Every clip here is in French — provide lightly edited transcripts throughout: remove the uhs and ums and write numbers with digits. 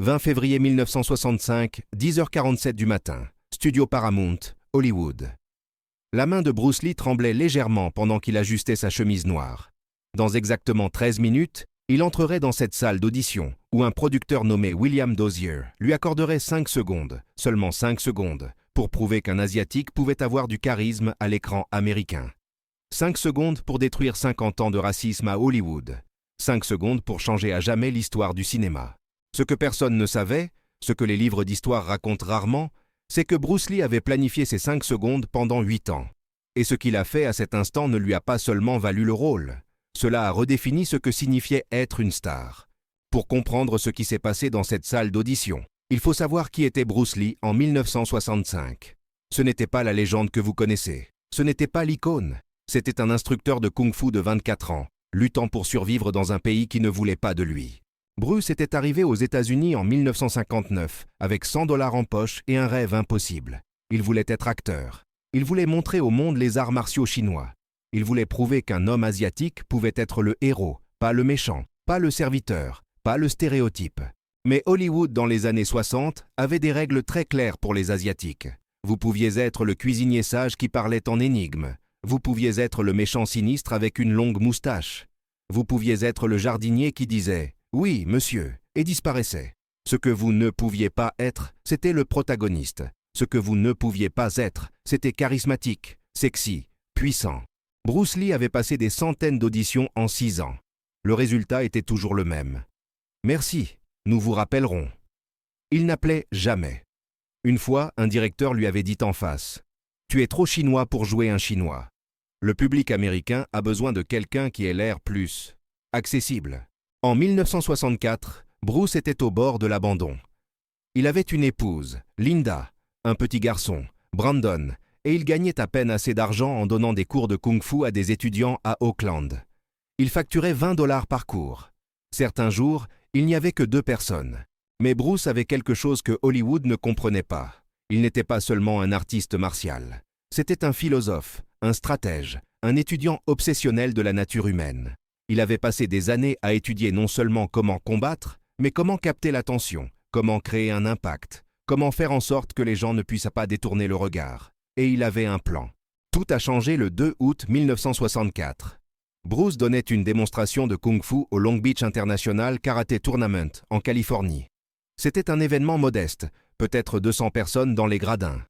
20 février 1965, 10h47 du matin. Studio Paramount, Hollywood. La main de Bruce Lee tremblait légèrement pendant qu'il ajustait sa chemise noire. Dans exactement 13 minutes, il entrerait dans cette salle d'audition où un producteur nommé William Dozier lui accorderait 5 secondes, seulement 5 secondes, pour prouver qu'un Asiatique pouvait avoir du charisme à l'écran américain. 5 secondes pour détruire 50 ans de racisme à Hollywood. 5 secondes pour changer à jamais l'histoire du cinéma. Ce que personne ne savait, ce que les livres d'histoire racontent rarement, c'est que Bruce Lee avait planifié ces 5 secondes pendant 8 ans. Et ce qu'il a fait à cet instant ne lui a pas seulement valu le rôle. Cela a redéfini ce que signifiait être une star. Pour comprendre ce qui s'est passé dans cette salle d'audition, il faut savoir qui était Bruce Lee en 1965. Ce n'était pas la légende que vous connaissez. Ce n'était pas l'icône. C'était un instructeur de kung-fu de 24 ans, luttant pour survivre dans un pays qui ne voulait pas de lui. Bruce était arrivé aux États-Unis en 1959 avec $100 en poche et un rêve impossible. Il voulait être acteur. Il voulait montrer au monde les arts martiaux chinois. Il voulait prouver qu'un homme asiatique pouvait être le héros, pas le méchant, pas le serviteur, pas le stéréotype. Mais Hollywood dans les années 60 avait des règles très claires pour les Asiatiques. Vous pouviez être le cuisinier sage qui parlait en énigme. Vous pouviez être le méchant sinistre avec une longue moustache. Vous pouviez être le jardinier qui disait « Oui, monsieur » et disparaissait. Ce que vous ne pouviez pas être, c'était le protagoniste. Ce que vous ne pouviez pas être, c'était charismatique, sexy, puissant. Bruce Lee avait passé des centaines d'auditions en 6 ans. Le résultat était toujours le même. Merci, nous vous rappellerons. Il n'appelait jamais. Une fois, un directeur lui avait dit en face « Tu es trop chinois pour jouer un chinois. Le public américain a besoin de quelqu'un qui ait l'air plus accessible. » En 1964, Bruce était au bord de l'abandon. Il avait une épouse, Linda, un petit garçon, Brandon, et il gagnait à peine assez d'argent en donnant des cours de kung-fu à des étudiants à Oakland. Il facturait $20 par cours. Certains jours, il n'y avait que 2 personnes. Mais Bruce avait quelque chose que Hollywood ne comprenait pas. Il n'était pas seulement un artiste martial. C'était un philosophe, un stratège, un étudiant obsessionnel de la nature humaine. Il avait passé des années à étudier non seulement comment combattre, mais comment capter l'attention, comment créer un impact, comment faire en sorte que les gens ne puissent pas détourner le regard. Et il avait un plan. Tout a changé le 2 août 1964. Bruce donnait une démonstration de kung-fu au Long Beach International Karate Tournament, en Californie. C'était un événement modeste, peut-être 200 personnes dans les gradins.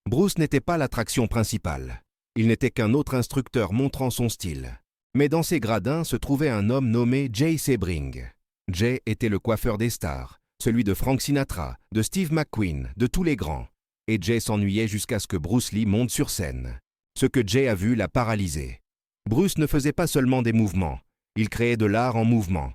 Bruce n'était pas l'attraction principale. Il n'était qu'un autre instructeur montrant son style. Mais dans ces gradins se trouvait un homme nommé Jay Sebring. Jay était le coiffeur des stars, celui de Frank Sinatra, de Steve McQueen, de tous les grands. Et Jay s'ennuyait jusqu'à ce que Bruce Lee monte sur scène. Ce que Jay a vu l'a paralysé. Bruce ne faisait pas seulement des mouvements, il créait de l'art en mouvement.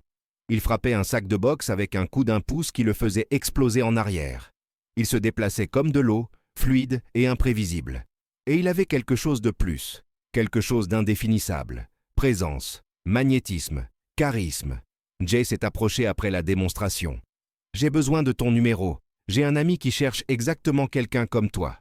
Il frappait un sac de boxe avec un coup d'un pouce qui le faisait exploser en arrière. Il se déplaçait comme de l'eau, fluide et imprévisible. Et il avait quelque chose de plus, quelque chose d'indéfinissable. Présence, magnétisme, charisme. Jay s'est approché après la démonstration. « J'ai besoin de ton numéro. J'ai un ami qui cherche exactement quelqu'un comme toi. »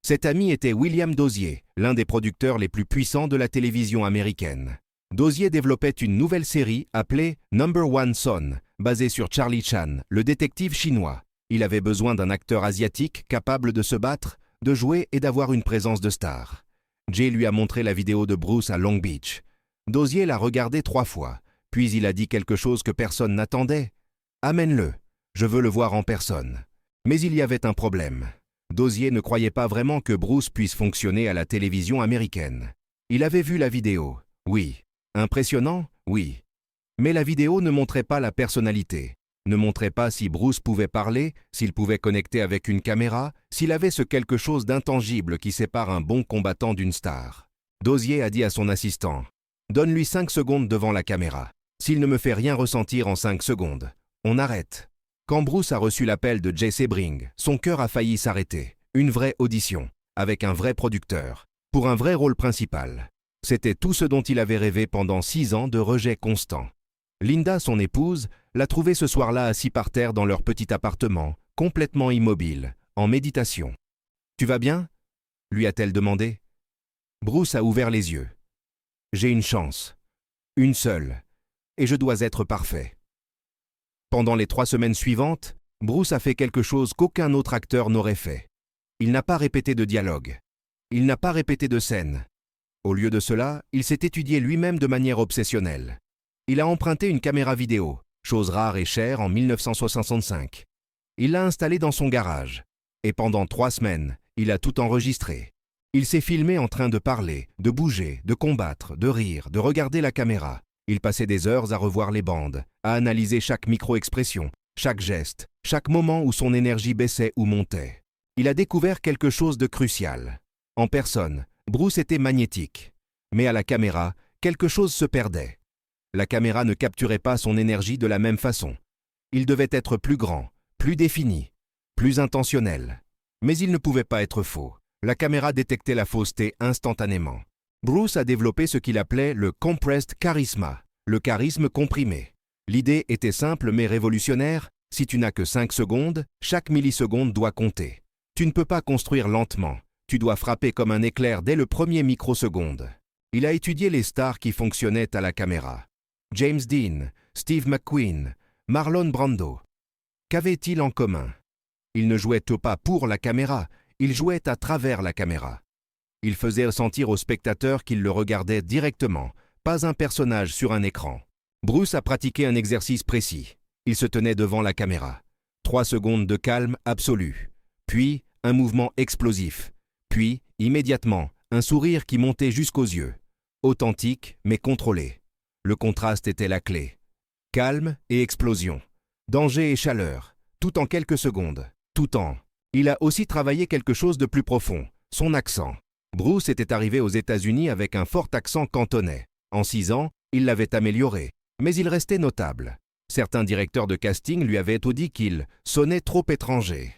Cet ami était William Dozier, l'un des producteurs les plus puissants de la télévision américaine. Dozier développait une nouvelle série appelée Number One Son, basée sur Charlie Chan, le détective chinois. Il avait besoin d'un acteur asiatique capable de se battre, de jouer et d'avoir une présence de star. Jay lui a montré la vidéo de Bruce à Long Beach. Dozier l'a regardé 3 fois, puis il a dit quelque chose que personne n'attendait. « Amène-le, je veux le voir en personne. » Mais il y avait un problème. Dozier ne croyait pas vraiment que Bruce puisse fonctionner à la télévision américaine. Il avait vu la vidéo, oui. Impressionnant, oui. Mais la vidéo ne montrait pas la personnalité, ne montrait pas si Bruce pouvait parler, s'il pouvait connecter avec une caméra, s'il avait ce quelque chose d'intangible qui sépare un bon combattant d'une star. Dozier a dit à son assistant « Donne-lui 5 secondes devant la caméra. S'il ne me fait rien ressentir en 5 secondes, on arrête. » Quand Bruce a reçu l'appel de Jay Sebring, son cœur a failli s'arrêter. Une vraie audition, avec un vrai producteur, pour un vrai rôle principal. C'était tout ce dont il avait rêvé pendant 6 ans de rejet constant. Linda, son épouse, l'a trouvé ce soir-là assis par terre dans leur petit appartement, complètement immobile, en méditation. « Tu vas bien ?» lui a-t-elle demandé. Bruce a ouvert les yeux. « J'ai une chance. Une seule. Et je dois être parfait. » Pendant les 3 semaines suivantes, Bruce a fait quelque chose qu'aucun autre acteur n'aurait fait. Il n'a pas répété de dialogue. Il n'a pas répété de scène. Au lieu de cela, il s'est étudié lui-même de manière obsessionnelle. Il a emprunté une caméra vidéo, chose rare et chère en 1965. Il l'a installée dans son garage. Et pendant 3 semaines, il a tout enregistré. Il s'est filmé en train de parler, de bouger, de combattre, de rire, de regarder la caméra. Il passait des heures à revoir les bandes, à analyser chaque micro-expression, chaque geste, chaque moment où son énergie baissait ou montait. Il a découvert quelque chose de crucial. En personne, Bruce était magnétique. Mais à la caméra, quelque chose se perdait. La caméra ne capturait pas son énergie de la même façon. Il devait être plus grand, plus défini, plus intentionnel. Mais il ne pouvait pas être faux. La caméra détectait la fausseté instantanément. Bruce a développé ce qu'il appelait le compressed charisma, le charisme comprimé. L'idée était simple mais révolutionnaire. Si tu n'as que 5 secondes, chaque milliseconde doit compter. Tu ne peux pas construire lentement. Tu dois frapper comme un éclair dès le premier microseconde. Il a étudié les stars qui fonctionnaient à la caméra. James Dean, Steve McQueen, Marlon Brando. Qu'avaient-ils en commun? Ils ne jouaient pas pour la caméra, ils jouaient à travers la caméra. Ils faisaient ressentir au spectateur qu'il le regardait directement, pas un personnage sur un écran. Bruce a pratiqué un exercice précis. Il se tenait devant la caméra. 3 secondes de calme absolu. Puis, un mouvement explosif. Puis, immédiatement, un sourire qui montait jusqu'aux yeux. Authentique, mais contrôlé. Le contraste était la clé. Calme et explosion. Danger et chaleur. Tout en quelques secondes. Tout en. Il a aussi travaillé quelque chose de plus profond. Son accent. Bruce était arrivé aux États-Unis avec un fort accent cantonais. En 6 ans, il l'avait amélioré. Mais il restait notable. Certains directeurs de casting lui avaient tout dit qu'il sonnait trop étranger.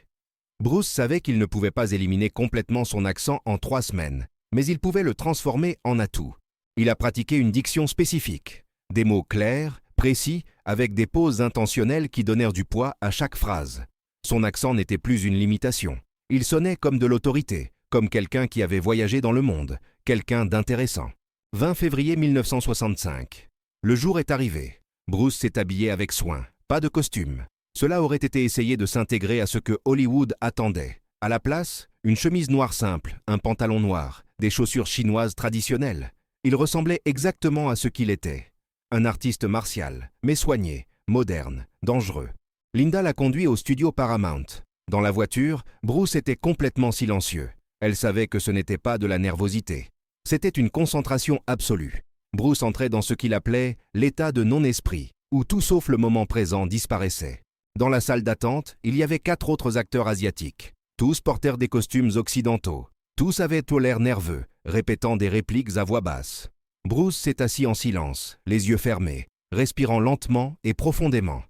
Bruce savait qu'il ne pouvait pas éliminer complètement son accent en 3 semaines, mais il pouvait le transformer en atout. Il a pratiqué une diction spécifique, des mots clairs, précis, avec des pauses intentionnelles qui donnèrent du poids à chaque phrase. Son accent n'était plus une limitation. Il sonnait comme de l'autorité, comme quelqu'un qui avait voyagé dans le monde, quelqu'un d'intéressant. 20 février 1965. Le jour est arrivé. Bruce s'est habillé avec soin, pas de costume. Cela aurait été essayer de s'intégrer à ce que Hollywood attendait. À la place, une chemise noire simple, un pantalon noir, des chaussures chinoises traditionnelles. Il ressemblait exactement à ce qu'il était. Un artiste martial, mais soigné, moderne, dangereux. Linda l'a conduit au studio Paramount. Dans la voiture, Bruce était complètement silencieux. Elle savait que ce n'était pas de la nervosité. C'était une concentration absolue. Bruce entrait dans ce qu'il appelait l'état de non-esprit, où tout sauf le moment présent disparaissait. Dans la salle d'attente, il y avait 4 autres acteurs asiatiques. Tous portèrent des costumes occidentaux. Tous avaient tout l'air nerveux, répétant des répliques à voix basse. Bruce s'est assis en silence, les yeux fermés, respirant lentement et profondément.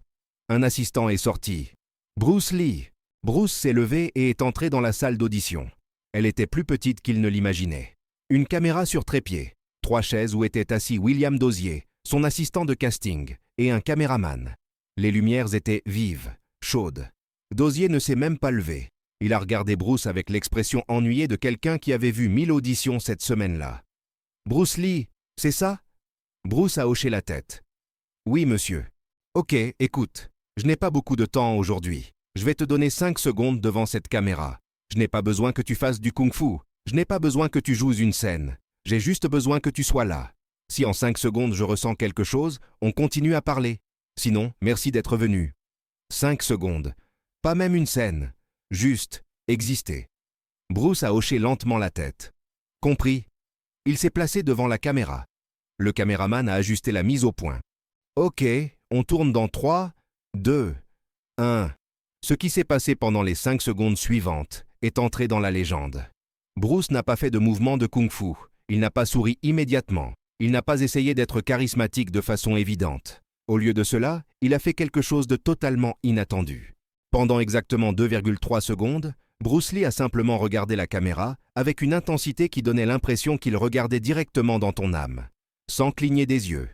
Un assistant est sorti. « Bruce Lee !» Bruce s'est levé et est entré dans la salle d'audition. Elle était plus petite qu'il ne l'imaginait. Une caméra sur trépied, 3 chaises où était assis William Dozier, son assistant de casting, et un caméraman. Les lumières étaient vives, chaudes. Dozier ne s'est même pas levé. Il a regardé Bruce avec l'expression ennuyée de quelqu'un qui avait vu 1000 auditions cette semaine-là. « Bruce Lee, c'est ça ?» Bruce a hoché la tête. « Oui, monsieur. »« Ok, écoute, je n'ai pas beaucoup de temps aujourd'hui. Je vais te donner 5 secondes devant cette caméra. Je n'ai pas besoin que tu fasses du kung-fu. Je n'ai pas besoin que tu joues une scène. J'ai juste besoin que tu sois là. Si en 5 secondes je ressens quelque chose, on continue à parler. Sinon, merci d'être venu. 5 secondes. Pas même une scène. Juste exister. » Bruce a hoché lentement la tête. « Compris. » Il s'est placé devant la caméra. Le caméraman a ajusté la mise au point. « Ok, on tourne dans 3, 2, 1. » Ce qui s'est passé pendant les 5 secondes suivantes est entré dans la légende. Bruce n'a pas fait de mouvement de kung-fu. Il n'a pas souri immédiatement. Il n'a pas essayé d'être charismatique de façon évidente. Au lieu de cela, il a fait quelque chose de totalement inattendu. Pendant exactement 2,3 secondes, Bruce Lee a simplement regardé la caméra avec une intensité qui donnait l'impression qu'il regardait directement dans ton âme, sans cligner des yeux,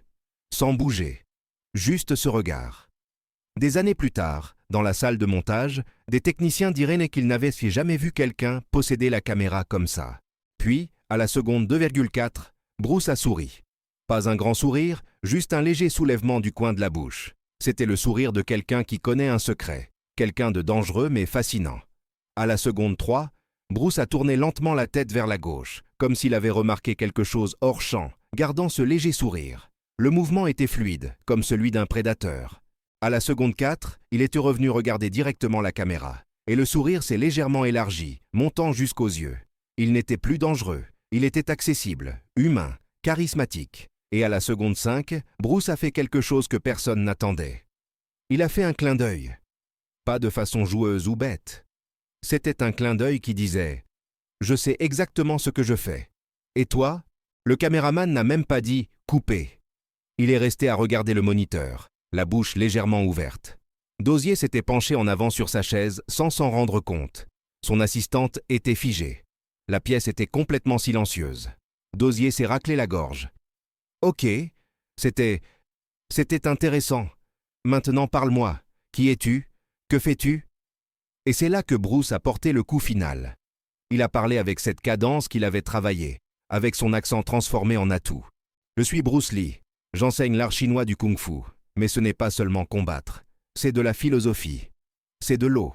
sans bouger, juste ce regard. Des années plus tard, dans la salle de montage, des techniciens diraient qu'ils n'avaient jamais vu quelqu'un posséder la caméra comme ça. Puis, à la seconde 2,4, Bruce a souri. Pas un grand sourire, juste un léger soulèvement du coin de la bouche. C'était le sourire de quelqu'un qui connaît un secret. quelqu'un de dangereux mais fascinant. À la seconde 3, Bruce a tourné lentement la tête vers la gauche, comme s'il avait remarqué quelque chose hors champ, gardant ce léger sourire. Le mouvement était fluide, comme celui d'un prédateur. À la seconde 4, il était revenu regarder directement la caméra, et le sourire s'est légèrement élargi, montant jusqu'aux yeux. Il n'était plus dangereux, il était accessible, humain, charismatique. Et à la seconde 5, Bruce a fait quelque chose que personne n'attendait. Il a fait un clin d'œil. Pas de façon joueuse ou bête. C'était un clin d'œil qui disait « Je sais exactement ce que je fais. » Et toi? Le caméraman n'a même pas dit « Coupez ». Il est resté à regarder le moniteur, la bouche légèrement ouverte. Dozier s'était penché en avant sur sa chaise sans s'en rendre compte. Son assistante était figée. La pièce était complètement silencieuse. Dozier s'est raclé la gorge. « Ok, c'était intéressant. Maintenant parle-moi. Qui es-tu? Que fais-tu » Et c'est là que Bruce a porté le coup final. Il a parlé avec cette cadence qu'il avait travaillée, avec son accent transformé en atout. « Je suis Bruce Lee. J'enseigne l'art chinois du kung-fu. Mais ce n'est pas seulement combattre. C'est de la philosophie. C'est de l'eau.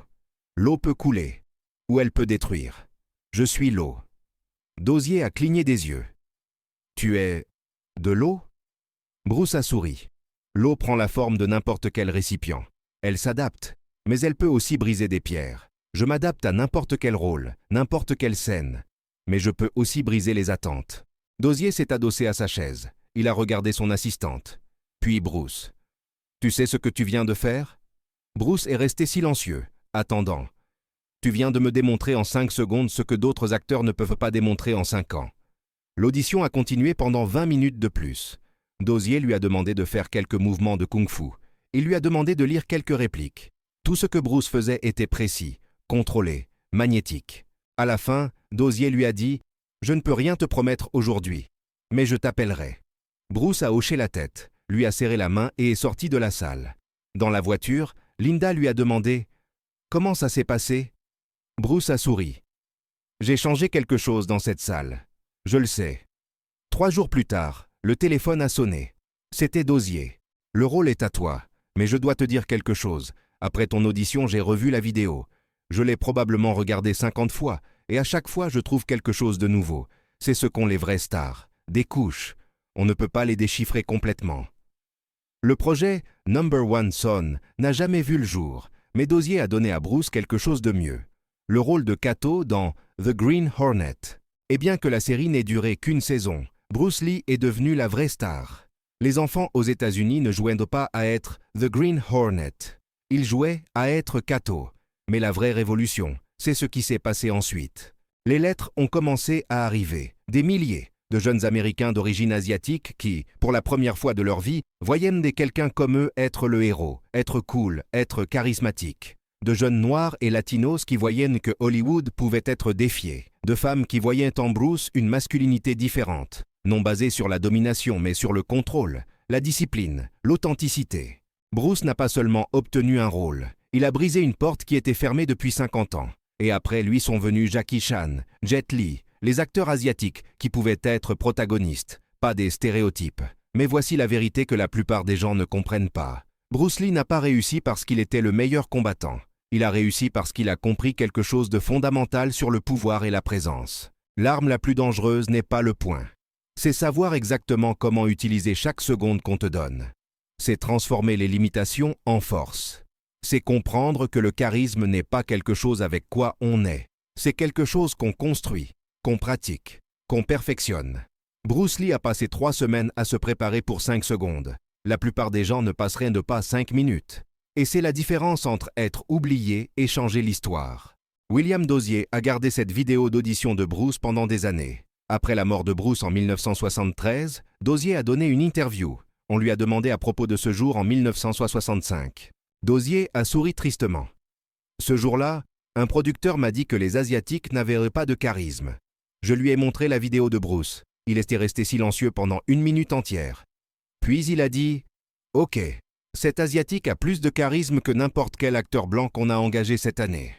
L'eau peut couler. Ou elle peut détruire. Je suis l'eau. » Dozier a cligné des yeux. « Tu es de l'eau » Bruce a souri. L'eau prend la forme de n'importe quel récipient. Elle s'adapte, mais elle peut aussi briser des pierres. Je m'adapte à n'importe quel rôle, n'importe quelle scène. Mais je peux aussi briser les attentes. Dozier s'est adossé à sa chaise. Il a regardé son assistante. Puis Bruce. « Tu sais ce que tu viens de faire » Bruce est resté silencieux, attendant. « Tu viens de me démontrer en 5 secondes ce que d'autres acteurs ne peuvent pas démontrer en 5 ans. » L'audition a continué pendant 20 minutes de plus. Dozier lui a demandé de faire quelques mouvements de kung-fu. Il lui a demandé de lire quelques répliques. Tout ce que Bruce faisait était précis, contrôlé, magnétique. À la fin, Dozier lui a dit « Je ne peux rien te promettre aujourd'hui, mais je t'appellerai. » Bruce a hoché la tête, lui a serré la main et est sorti de la salle. Dans la voiture, Linda lui a demandé « Comment ça s'est passé ?» Bruce a souri. « J'ai changé quelque chose dans cette salle. Je le sais. » 3 jours plus tard, le téléphone a sonné. C'était Dozier. « Le rôle est à toi, mais je dois te dire quelque chose. Après ton audition, j'ai revu la vidéo. Je l'ai probablement regardée 50 fois, et à chaque fois, je trouve quelque chose de nouveau. C'est ce qu'ont les vraies stars. Des couches. On ne peut pas les déchiffrer complètement. » Le projet Number One Son n'a jamais vu le jour, mais Dozier a donné à Bruce quelque chose de mieux. Le rôle de Kato dans The Green Hornet. Et bien que la série n'ait duré qu'une saison, Bruce Lee est devenu la vraie star. Les enfants aux États-Unis ne jouaient pas à être The Green Hornet. Ils jouaient à être Kato. Mais la vraie révolution, c'est ce qui s'est passé ensuite. Les lettres ont commencé à arriver. Des milliers de jeunes Américains d'origine asiatique qui, pour la première fois de leur vie, voyaient quelqu'un comme eux être le héros, être cool, être charismatique. De jeunes noirs et latinos qui voyaient que Hollywood pouvait être défié. De femmes qui voyaient en Bruce une masculinité différente, non basée sur la domination mais sur le contrôle, la discipline, l'authenticité. Bruce n'a pas seulement obtenu un rôle, il a brisé une porte qui était fermée depuis 50 ans. Et après lui sont venus Jackie Chan, Jet Li, les acteurs asiatiques qui pouvaient être protagonistes, pas des stéréotypes. Mais voici la vérité que la plupart des gens ne comprennent pas. Bruce Lee n'a pas réussi parce qu'il était le meilleur combattant. Il a réussi parce qu'il a compris quelque chose de fondamental sur le pouvoir et la présence. L'arme la plus dangereuse n'est pas le poing. C'est savoir exactement comment utiliser chaque seconde qu'on te donne. C'est transformer les limitations en force. C'est comprendre que le charisme n'est pas quelque chose avec quoi on est. C'est quelque chose qu'on construit, qu'on pratique, qu'on perfectionne. Bruce Lee a passé 3 semaines à se préparer pour 5 secondes. La plupart des gens ne passeraient de pas 5 minutes. Et c'est la différence entre être oublié et changer l'histoire. William Dozier a gardé cette vidéo d'audition de Bruce pendant des années. Après la mort de Bruce en 1973, Dozier a donné une interview. On lui a demandé à propos de ce jour en 1965. Dozier a souri tristement. Ce jour-là, un producteur m'a dit que les Asiatiques n'avaient pas de charisme. Je lui ai montré la vidéo de Bruce. Il était resté silencieux pendant 1 minute entière. Puis il a dit « Ok, cet Asiatique a plus de charisme que n'importe quel acteur blanc qu'on a engagé cette année. »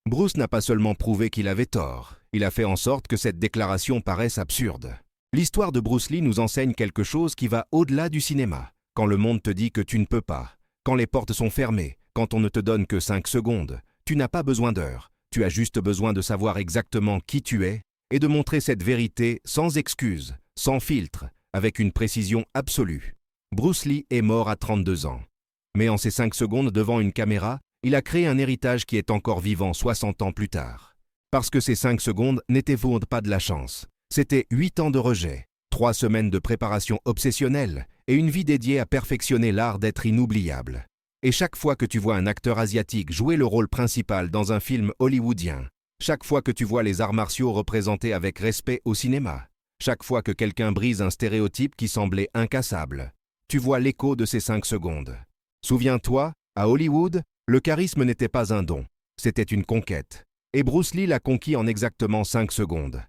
Bruce n'a pas seulement prouvé qu'il avait tort, il a fait en sorte que cette déclaration paraisse absurde. L'histoire de Bruce Lee nous enseigne quelque chose qui va au-delà du cinéma. Quand le monde te dit que tu ne peux pas, quand les portes sont fermées, Quand on ne te donne que 5 secondes, tu n'as pas besoin d'heures, tu as juste besoin de savoir exactement qui tu es et de montrer cette vérité sans excuse, sans filtre, avec une précision absolue. Bruce Lee est mort à 32 ans. Mais en ces 5 secondes devant une caméra, il a créé un héritage qui est encore vivant 60 ans plus tard. Parce que ces 5 secondes n'étaient pas de la chance. C'était 8 ans de rejet, 3 semaines de préparation obsessionnelle et une vie dédiée à perfectionner l'art d'être inoubliable. Et chaque fois que tu vois un acteur asiatique jouer le rôle principal dans un film hollywoodien, chaque fois que tu vois les arts martiaux représentés avec respect au cinéma, chaque fois que quelqu'un brise un stéréotype qui semblait incassable, tu vois l'écho de ces 5 secondes. Souviens-toi, à Hollywood, le charisme n'était pas un don, c'était une conquête. Et Bruce Lee l'a conquis en exactement 5 secondes.